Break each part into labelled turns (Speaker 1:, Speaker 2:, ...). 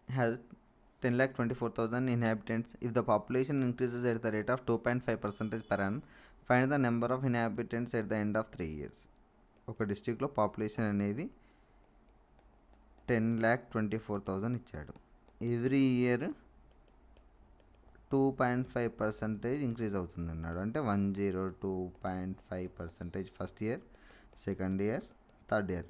Speaker 1: has 10,24,000 inhabitants. If the population increases at the rate of 2.5% per annum, find the number of inhabitants at the end of 3 years. ఒక డిస్టిక్లో population అనేది 10,24,000 ఇచ్చాడు. Every year 2.5% increase అవుతుంది అన్నాడు. అంటే 102.5% first year, second year, third year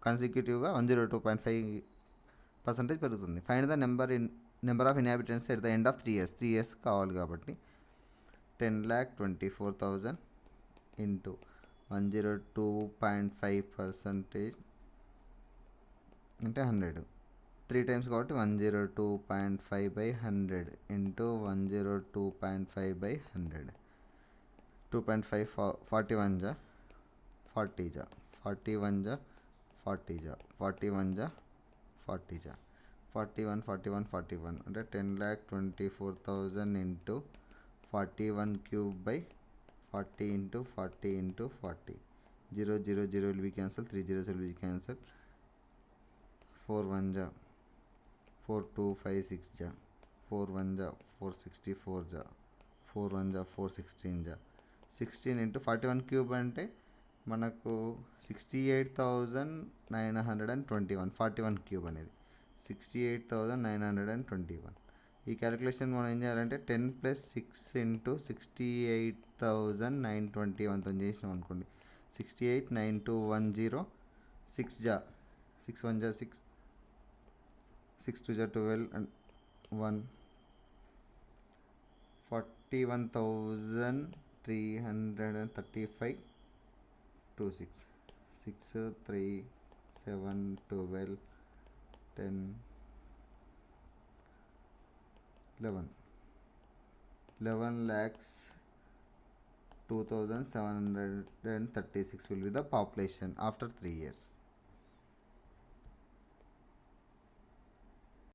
Speaker 1: కన్సిక్యూటివ్గా 102.5% పెరుగుతుంది. Find the number of inhabitants at the end of 3 years కావాలి కాబట్టి 10,24,000 ఇంటూ 102.5% అంటే 100, 3 టైమ్స్ కాబట్టి 102.5/100 ఇంటూ 102.5/100. 2.5 41 జా 40 జా 41 జా 40 జా 41 జా 40 జా 41 41 41 అంటే 10,24,000 into 41 cube by 40 into 40 into 40. 0 0 0 will be cancelled, 3 zeros will be cancelled. 4 1 జా 4 2 5 6 జా 4 1 జా 464 జా 4 1 జా 416 జా 16 ఇంటూ 41 క్యూబ్ అంటే మనకు 68,921. 41 క్యూబ్ అనేది 68,921. ఈ క్యాలిక్యులేషన్ మనం ఏం చేయాలంటే 10 + 6 ఇంటూ 68,921తో చేసినాం అనుకోండి. 68,9210 6 జా 6 1 జా 6 6 2 జా 12 and 1 41,335 2 6 6 3 7 12 10 11 lakhs 2,736 will be the population after 3 years.